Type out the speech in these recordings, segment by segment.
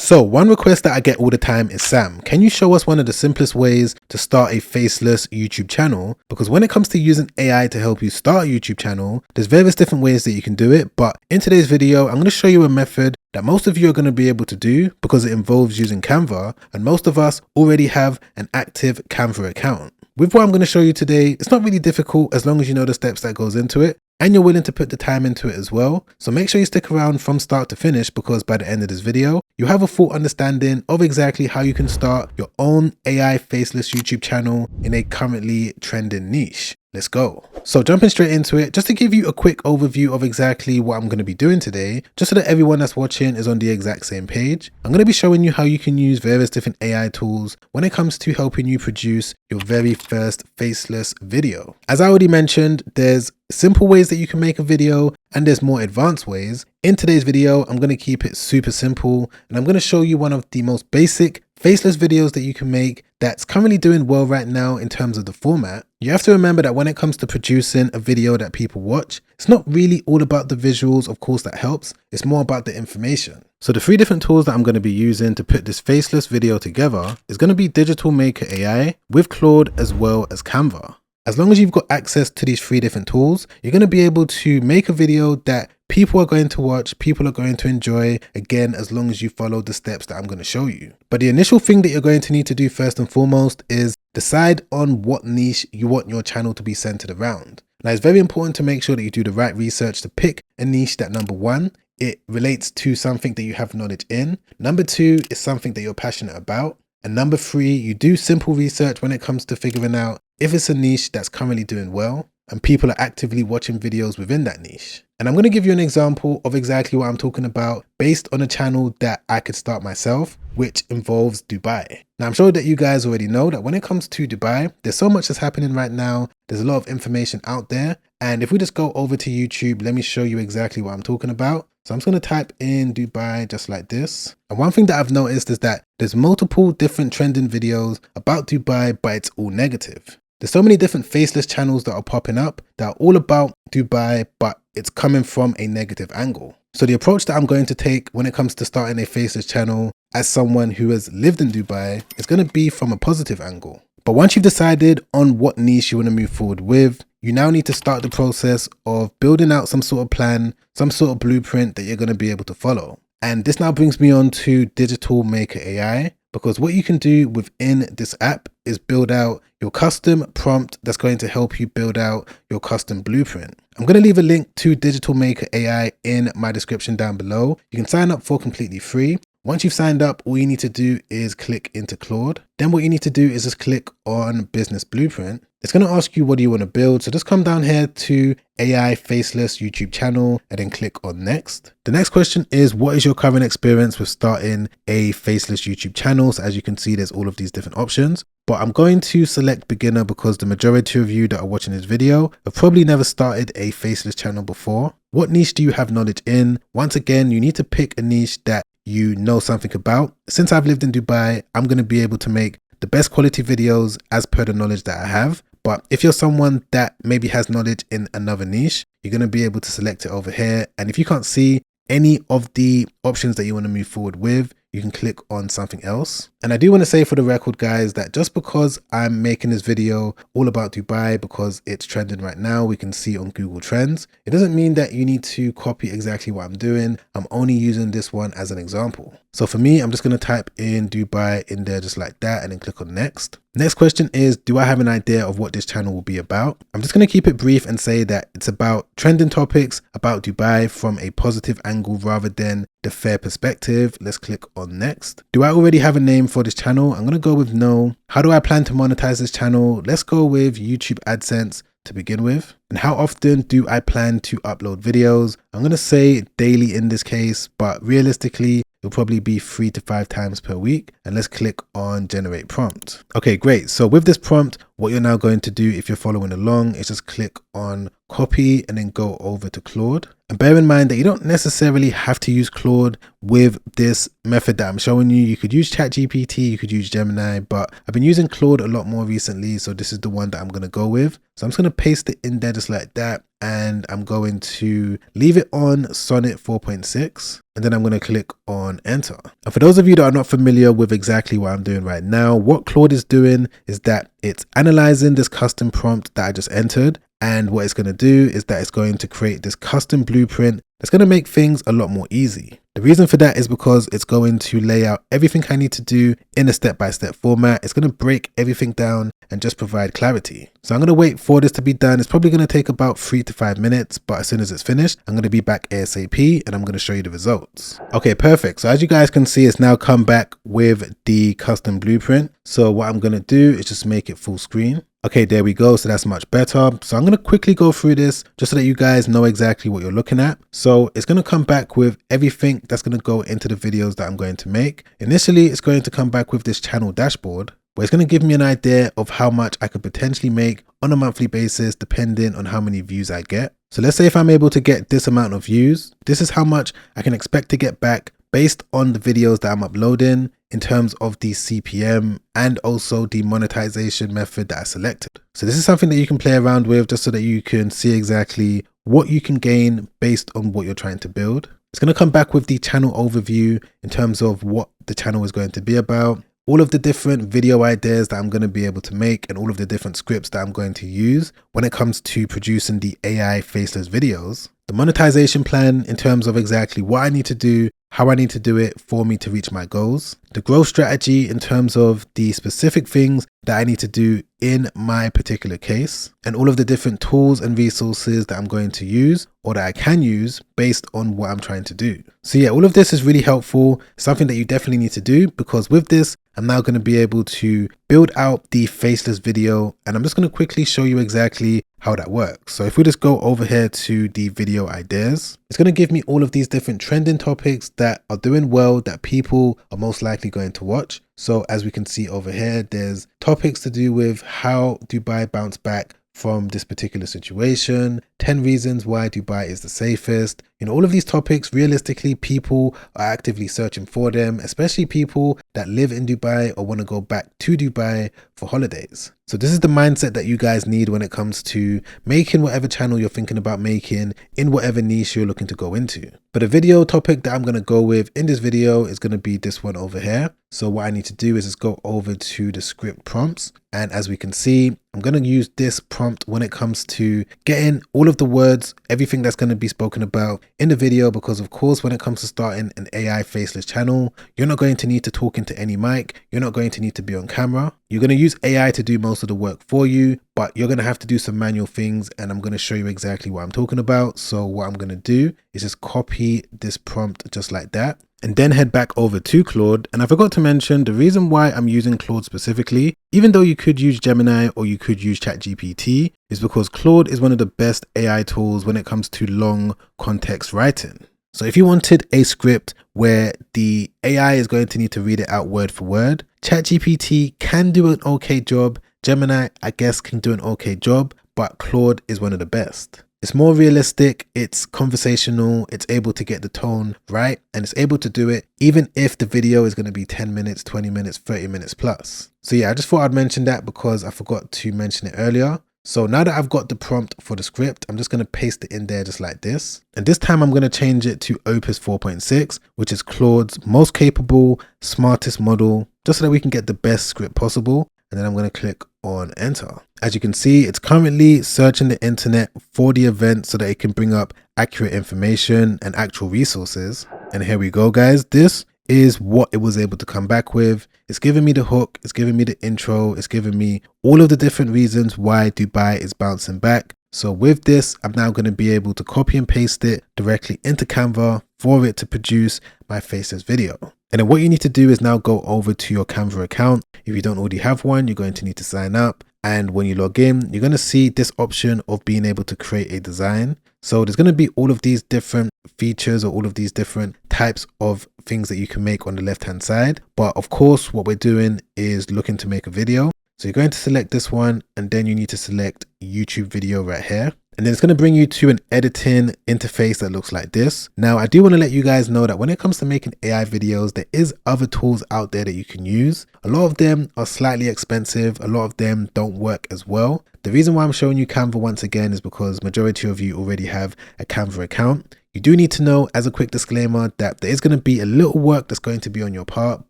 So one request that I get all the time is, Sam, can you show us one of the simplest ways to start a faceless YouTube channel? Because when it comes to using AI to help you start a YouTube channel, there's various different ways that you can do it. But in today's video, I'm going to show you a method that most of you are going to be able to do because it involves using Canva, and most of us already have an active Canva account. With what I'm going to show you today, it's not really difficult as long as you know the steps that goes into it and you're willing to put the time into it as well. So make sure you stick around from start to finish, because by the end of this video, you have a full understanding of exactly how you can start your own AI faceless YouTube channel in a currently trending niche. Let's go. So jumping straight into it, just to give you a quick overview of exactly what I'm going to be doing today, just so that everyone that's watching is on the exact same page. I'm going to be showing you how you can use various different AI tools when it comes to helping you produce your very first faceless video. As I already mentioned, there's simple ways that you can make a video and there's more advanced ways. In today's video, I'm going to keep it super simple and I'm going to show you one of the most basic faceless videos that you can make that's currently doing well right now in terms of the format. You have to remember that when it comes to producing a video that people watch, it's not really all about the visuals, of course that helps, it's more about the information. So the three different tools that I'm going to be using to put this faceless video together is going to be Digital Maker AI with Claude as well as Canva. As long as you've got access to these three different tools, you're going to be able to make a video that people are going to watch, people are going to enjoy, again, as long as you follow the steps that I'm going to show you. But the initial thing that you're going to need to do first and foremost is decide on what niche you want your channel to be centered around. Now, it's very important to make sure that you do the right research to pick a niche that, number one, it relates to something that you have knowledge in. Number two, is something that you're passionate about. And number three, you do simple research when it comes to figuring out if it's a niche that's currently doing well and people are actively watching videos within that niche. And I'm going to give you an example of exactly what I'm talking about based on a channel that I could start myself, which involves Dubai. Now, I'm sure that you guys already know that when it comes to Dubai, there's so much that's happening right now. There's a lot of information out there. And if we just go over to YouTube, let me show you exactly what I'm talking about. So I'm just going to type in Dubai just like this. And one thing that I've noticed is that there's multiple different trending videos about Dubai, but it's all negative. There's so many different faceless channels that are popping up that are all about Dubai, but it's coming from a negative angle. So the approach that I'm going to take when it comes to starting a faceless channel as someone who has lived in Dubai is going to be from a positive angle. But once you've decided on what niche you want to move forward with, you now need to start the process of building out some sort of plan, some sort of blueprint that you're going to be able to follow. And this now brings me on to Digital Maker AI, because what you can do within this app is build out your custom prompt that's going to help you build out your custom blueprint. I'm going to leave a link to Digital Maker AI in my description down below. You can sign up for completely free. Once you've signed up, all you need to do is click into Claude. Then what you need to do is just click on Business Blueprint. It's going to ask you what do you want to build. So just come down here to AI Faceless YouTube channel and then click on Next. The next question is, what is your current experience with starting a faceless YouTube channel? So as you can see, there's all of these different options. But I'm going to select beginner because the majority of you that are watching this video have probably never started a faceless channel before. What niche do you have knowledge in? Once again, you need to pick a niche that you know something about. Since I've lived in Dubai, I'm going to be able to make the best quality videos as per the knowledge that I have. But if you're someone that maybe has knowledge in another niche, you're going to be able to select it over here. And if you can't see any of the options that you want to move forward with, you can click on something else. And I do want to say for the record, guys, that just because I'm making this video all about Dubai because it's trending right now, we can see on Google Trends, it doesn't mean that you need to copy exactly what I'm doing. I'm only using this one as an example. So for me, I'm just going to type in Dubai in there just like that and then click on Next. Next question is, do I have an idea of what this channel will be about? I'm just going to keep it brief and say that it's about trending topics about Dubai from a positive angle rather than the fair perspective. Let's click on Next. Do I already have a name for this channel? I'm going to go with no. How do I plan to monetize this channel? Let's go with YouTube AdSense to begin with. And how often do I plan to upload videos? I'm going to say daily in this case, but realistically, it'll probably be 3 to 5 times per week. And let's click on generate prompt. Okay, great. So with this prompt, what you're now going to do if you're following along is just click on copy and then go over to Claude. And bear in mind that you don't necessarily have to use Claude with this method that I'm showing you. You could use ChatGPT, you could use Gemini, but I've been using Claude a lot more recently, so this is the one that I'm going to go with. So I'm just going to paste it in there just like that, and I'm going to leave it on Sonnet 4.6, and then I'm going to click on enter. And for those of you that are not familiar with exactly what I'm doing right now, what Claude is doing is that it's analyzing this custom prompt that I just entered, and what it's going to do is that it's going to create this custom blueprint that's going to make things a lot more easy. The reason for that is because it's going to lay out everything I need to do in a step-by-step format. It's going to break everything down and just provide clarity. So I'm going to wait for this to be done. It's probably going to take about 3 to 5 minutes, but as soon as it's finished, I'm going to be back ASAP and I'm going to show you the results. Okay, perfect. So as you guys can see, it's now come back with the custom blueprint. So what I'm going to do is just make it full screen. Okay, there we go. So that's much better. So I'm going to quickly go through this just so that you guys know exactly what you're looking at. So it's going to come back with everything that's going to go into the videos that I'm going to make. Initially, it's going to come back with this channel dashboard, where it's going to give me an idea of how much I could potentially make on a monthly basis, depending on how many views I get. So let's say if I'm able to get this amount of views, this is how much I can expect to get back based on the videos that I'm uploading in terms of the CPM and also the monetization method that I selected. So this is something that you can play around with just so that you can see exactly what you can gain based on what you're trying to build. It's going to come back with the channel overview in terms of what the channel is going to be about, all of the different video ideas that I'm going to be able to make, and all of the different scripts that I'm going to use when it comes to producing the AI faceless videos. The monetization plan in terms of exactly what I need to do, how I need to do it for me to reach my goals. The growth strategy in terms of the specific things that I need to do in my particular case, and all of the different tools and resources that I'm going to use or that I can use based on what I'm trying to do. So yeah, all of this is really helpful, something that you definitely need to do, because with this, I'm now going to be able to build out the faceless video, and I'm just going to quickly show you exactly how that works. So if we just go over here to the video ideas, it's going to give me all of these different trending topics that are doing well, that people are most likely going to watch. So as we can see over here, there's topics to do with how Dubai bounced back from this particular situation, 10 reasons why Dubai is the safest. You know, all of these topics, realistically, people are actively searching for them, especially people that live in Dubai or want to go back to Dubai for holidays. So this is the mindset that you guys need when it comes to making whatever channel you're thinking about making in whatever niche you're looking to go into. But the video topic that I'm going to go with in this video is going to be this one over here. So what I need to do is just go over to the script prompts. And as we can see, I'm going to use this prompt when it comes to getting all of the words, everything that's going to be spoken about in the video, because of course, when it comes to starting an AI faceless channel, you're not going to need to talk into any mic. You're not going to need to be on camera. You're going to use AI to do most of the work for you, but you're going to have to do some manual things, and I'm going to show you exactly what I'm talking about. So what I'm going to do is just copy this prompt just like that, and then head back over to Claude. And I forgot to mention the reason why I'm using Claude specifically, even though you could use Gemini or you could use ChatGPT, is because Claude is one of the best AI tools when it comes to long context writing. So if you wanted a script where the AI is going to need to read it out word for word, ChatGPT can do an okay job. Gemini, I guess, can do an okay job, but Claude is one of the best. It's more realistic, it's conversational, it's able to get the tone right, and it's able to do it even if the video is going to be 10 minutes, 20 minutes, 30 minutes plus. So yeah, I just thought I'd mention that because I forgot to mention it earlier. So now that I've got the prompt for the script, I'm just going to paste it in there just like this. And this time I'm going to change it to Opus 4.6, which is Claude's most capable, smartest model, just so that we can get the best script possible. And then I'm going to click on enter. As you can see, it's currently searching the internet for the event so that it can bring up accurate information and actual resources. And here we go, guys. This is what it was able to come back with. It's giving me the hook, it's giving me the intro, it's giving me all of the different reasons why Dubai is bouncing back. So with this, I'm now going to be able to copy and paste it directly into Canva for it to produce my faceless video. And then what you need to do is now go over to your Canva account. If you don't already have one, you're going to need to sign up. And when you log in, you're going to see this option of being able to create a design. So there's going to be all of these different features or all of these different types of things that you can make on the left hand side. But of course, what we're doing is looking to make a video. So you're going to select this one, and then you need to select YouTube video right here. And then it's going to bring you to an editing interface that looks like this. Now, I do want to let you guys know that when it comes to making AI videos, there is other tools out there that you can use. A lot of them are slightly expensive. A lot of them don't work as well. The reason why I'm showing you Canva once again is because majority of you already have a Canva account. You do need to know, as a quick disclaimer, that there is going to be a little work that's going to be on your part,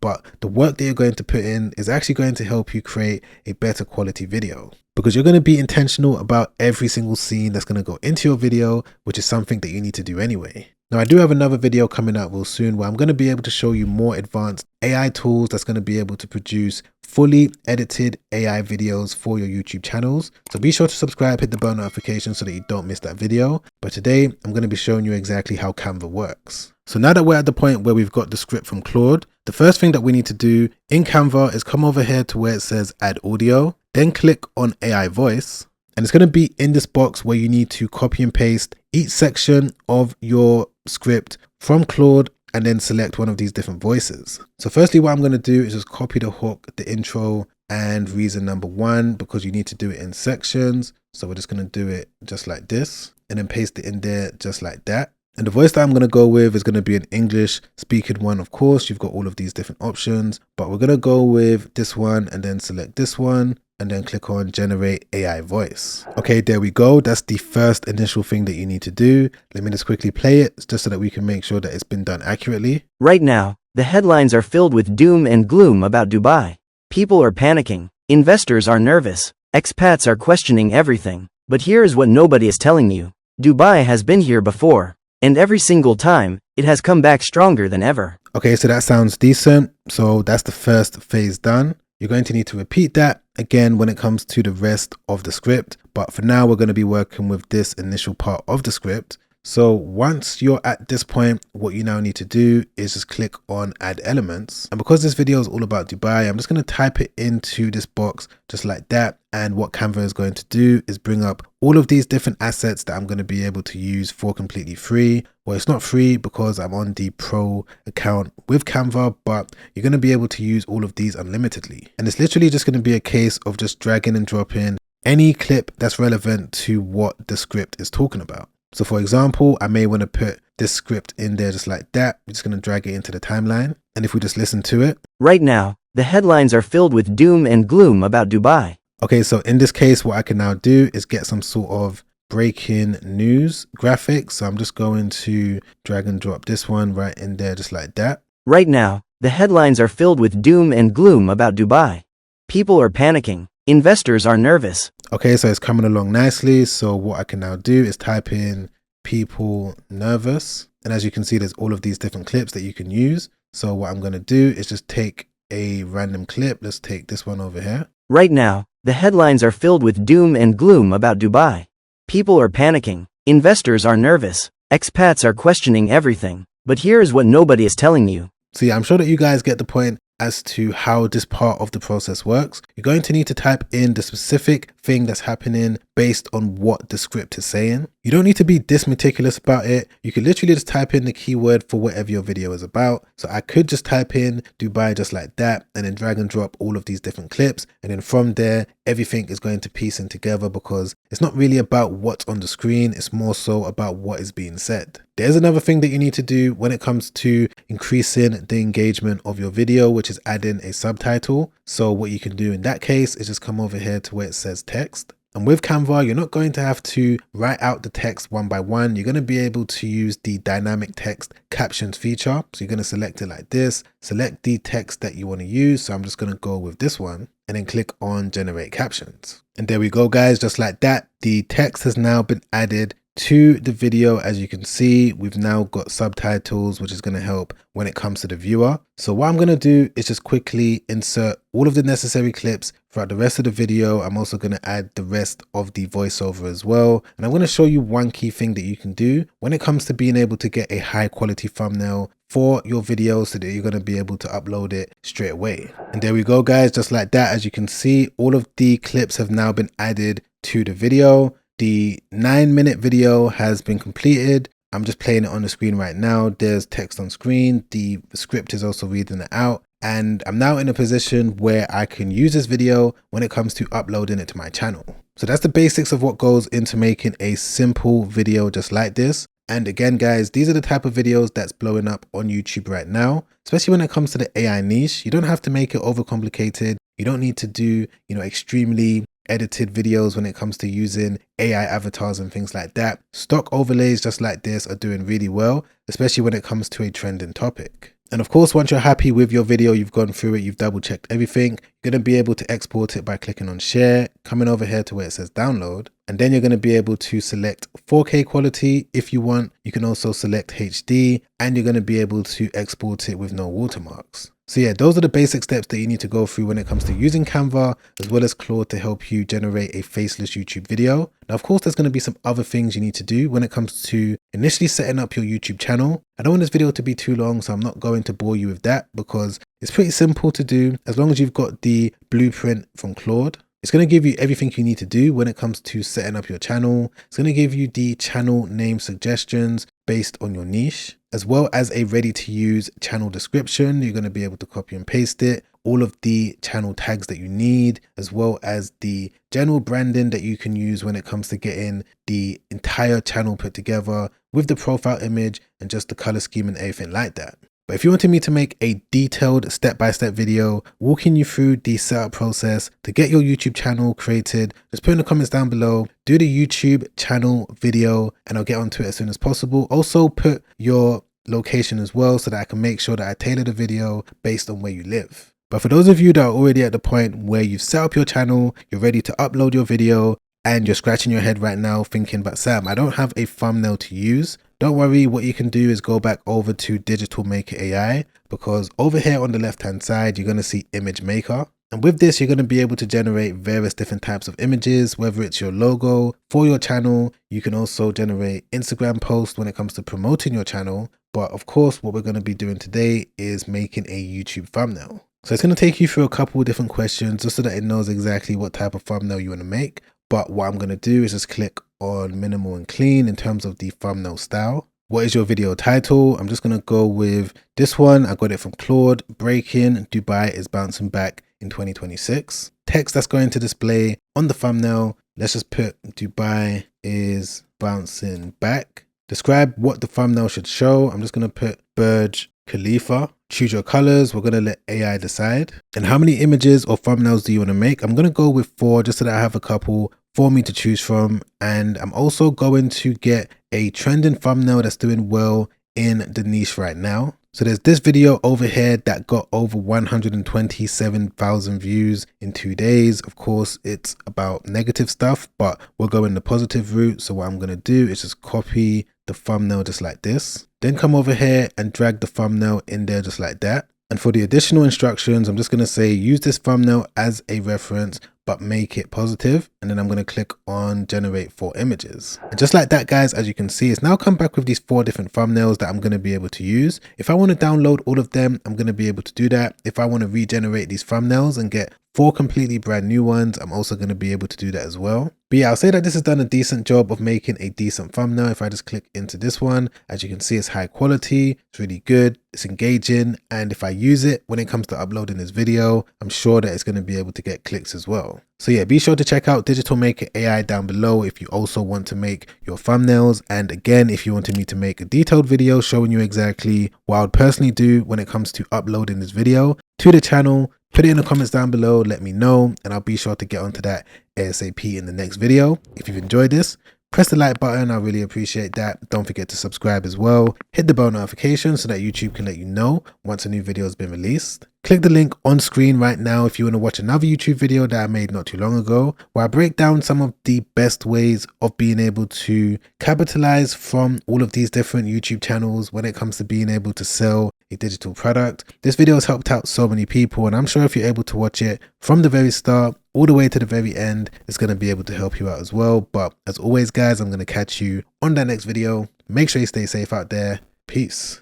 but the work that you're going to put in is actually going to help you create a better quality video, because you're going to be intentional about every single scene that's going to go into your video, which is something that you need to do anyway. Now, I do have another video coming out real soon where I'm going to be able to show you more advanced AI tools that's going to be able to produce fully edited AI videos for your YouTube channels. So be sure to subscribe, hit the bell notification so that you don't miss that video. But today I'm going to be showing you exactly how Canva works. So now that we're at the point where we've got the script from Claude, the first thing that we need to do in Canva is come over here to where it says add audio, then click on AI voice. And it's going to be in this box where you need to copy and paste each section of your script from Claude and then select one of these different voices. So firstly, what I'm going to do is just copy the hook, the intro and reason number 1, because you need to do it in sections. So we're just going to do it just like this and then paste it in there just like that. And the voice that I'm going to go with is going to be an English speaking one. Of course, you've got all of these different options, but we're going to go with this one and then select this one and then click on generate AI voice. Okay, there we go. That's the first initial thing that you need to do. Let me just quickly play it just so that we can make sure that it's been done accurately. Right now, the headlines are filled with doom and gloom about Dubai. People are panicking. Investors are nervous. Expats are questioning everything. But here is what nobody is telling you. Dubai has been here before. And every single time, it has come back stronger than ever. Okay, so that sounds decent. So that's the first phase done. You're going to need to repeat that again when it comes to the rest of the script. But for now, we're going to be working with this initial part of the script. So once you're at this point, what you now need to do is just click on add elements. And because this video is all about Dubai, I'm just going to type it into this box just like that. And what Canva is going to do is bring up all of these different assets that I'm going to be able to use for completely free. Well, it's not free because I'm on the pro account with Canva, but you're going to be able to use all of these unlimitedly. And it's literally just going to be a case of just dragging and dropping any clip that's relevant to what the script is talking about. So for example, I may want to put this script in there just like that. I'm just going to drag it into the timeline. And if we just listen to it. Right now, the headlines are filled with doom and gloom about Dubai. Okay, so in this case, what I can now do is get some sort of breaking news graphic. So I'm just going to drag and drop this one right in there just like that. Right now, the headlines are filled with doom and gloom about Dubai. People are panicking. Investors are nervous. Okay, so it's coming along nicely. So what I can now do is type in people nervous. And as you can see, there's all of these different clips that you can use. So what I'm going to do is just take a random clip. Let's take this one over here. Right now, the headlines are filled with doom and gloom about Dubai. People are panicking. Investors are nervous. Expats are questioning everything. But here is what nobody is telling you. So yeah, I'm sure that you guys get the point as to how this part of the process works. You're going to need to type in the specific thing that's happening based on what the script is saying. You don't need to be this meticulous about it. You can literally just type in the keyword for whatever your video is about. So I could just type in Dubai just like that and then drag and drop all of these different clips. And then from there, everything is going to piece in together because it's not really about what's on the screen. It's more so about what is being said. There's another thing that you need to do when it comes to increasing the engagement of your video, which is adding a subtitle. So what you can do in that case is just come over here to where it says text. And with Canva, you're not going to have to write out the text one by one. You're going to be able to use the dynamic text captions feature. So you're going to select it like this, select the text that you want to use. So I'm just going to go with this one and then click on generate captions. And there we go, guys. Just like that, the text has now been added to the video. As you can see, we've now got subtitles, which is going to help when it comes to the viewer. So what I'm going to do is just quickly insert all of the necessary clips throughout the rest of the video. I'm also going to add the rest of the voiceover as well. And I'm going to show you one key thing that you can do when it comes to being able to get a high quality thumbnail for your video so that you're going to be able to upload it straight away. And there we go, guys. Just like that, as you can see, all of the clips have now been added to the video. The 9-minute video has been completed. I'm just playing it on the screen right now. There's text on screen. The script is also reading it out. and I'm now in a position where I can use this video when it comes to uploading it to my channel. So that's the basics of what goes into making a simple video just like this. And again, guys, these are the type of videos that's blowing up on YouTube right now, especially when it comes to the AI niche. You don't have to make it overcomplicated. You don't need to do, extremely edited videos when it comes to using AI avatars and things like that. Stock overlays just like this are doing really well, especially when it comes to a trending topic. And of course, once you're happy with your video, you've gone through it, you've double checked everything, you're going to be able to export it by clicking on share, coming over here to where it says download, and then you're going to be able to select 4K quality if you want. You can also select HD, and you're going to be able to export it with no watermarks. So yeah, those are the basic steps that you need to go through when it comes to using Canva as well as Claude to help you generate a faceless YouTube video. Now, of course, there's going to be some other things you need to do when it comes to initially setting up your YouTube channel. I don't want this video to be too long, so I'm not going to bore you with that because it's pretty simple to do as long as you've got the blueprint from Claude. It's going to give you everything you need to do when it comes to setting up your channel. It's going to give you the channel name suggestions based on your niche, as well as a ready to use channel description. You're going to be able to copy and paste it, all of the channel tags that you need, as well as the general branding that you can use when it comes to getting the entire channel put together with the profile image and just the color scheme and everything like that. But if you wanted me to make a detailed step-by-step video walking you through the setup process to get your YouTube channel created, just put in the comments down below, do the YouTube channel video, and I'll get onto it as soon as possible. Also put your location as well so that I can make sure that I tailor the video based on where you live. But for those of you that are already at the point where you've set up your channel, you're ready to upload your video, and you're scratching your head right now thinking, but Sam, I don't have a thumbnail to use. Don't worry, what you can do is go back over to Digital Maker AI, because over here on the left hand side, you're going to see Image Maker. And with this, you're going to be able to generate various different types of images, whether it's your logo for your channel. You can also generate Instagram posts when it comes to promoting your channel. But of course, what we're going to be doing today is making a YouTube thumbnail. So it's going to take you through a couple of different questions just so that it knows exactly what type of thumbnail you want to make. But what I'm going to do is just click on minimal and clean in terms of the thumbnail style. What is your video title? I'm just going to go with this one. I got it from Claude. Breaking Dubai is bouncing back in 2026. Text that's going to display on the thumbnail. Let's just put Dubai is bouncing back. Describe what the thumbnail should show. I'm just going to put Burj Khalifa. Choose your colors. We're going to let AI decide. And how many images or thumbnails do you want to make? I'm going to go with 4 just so that I have a couple for me to choose from. And I'm also going to get a trending thumbnail that's doing well in the niche right now. So there's this video over here that got over 127,000 views in 2 days. Of course, it's about negative stuff, but we're going the positive route. So what I'm going to do is just copy the thumbnail just like this. Then come over here and drag the thumbnail in there just like that. And for the additional instructions, I'm just going to say use this thumbnail as a reference, but make it positive. And then I'm going to click on generate 4 images. And just like that, guys, as you can see, it's now come back with these 4 different thumbnails that I'm going to be able to use. If I want to download all of them, I'm going to be able to do that. If I want to regenerate these thumbnails and get 4 completely brand new ones, I'm also going to be able to do that as well. But yeah, I'll say that this has done a decent job of making a decent thumbnail. If I just click into this one, as you can see, it's high quality, it's really good, it's engaging. And if I use it when it comes to uploading this video, I'm sure that it's going to be able to get clicks as well. So yeah, be sure to check out Digital Maker AI down below if you also want to make your thumbnails. And again, if you wanted me to make a detailed video showing you exactly what I would personally do when it comes to uploading this video to the channel, put it in the comments down below, let me know, and I'll be sure to get onto that ASAP in the next video. If you've enjoyed this, press the like button, I really appreciate that. Don't forget to subscribe as well. Hit the bell notification so that YouTube can let you know once a new video has been released. Click the link on screen right now if you want to watch another YouTube video that I made not too long ago, where I break down some of the best ways of being able to capitalize from all of these different YouTube channels when it comes to being able to sell a digital product. This video has helped out so many people, and I'm sure if you're able to watch it from the very start all the way to the very end, it's going to be able to help you out as well. But as always, guys, I'm going to catch you on that next video. Make sure you stay safe out there. Peace.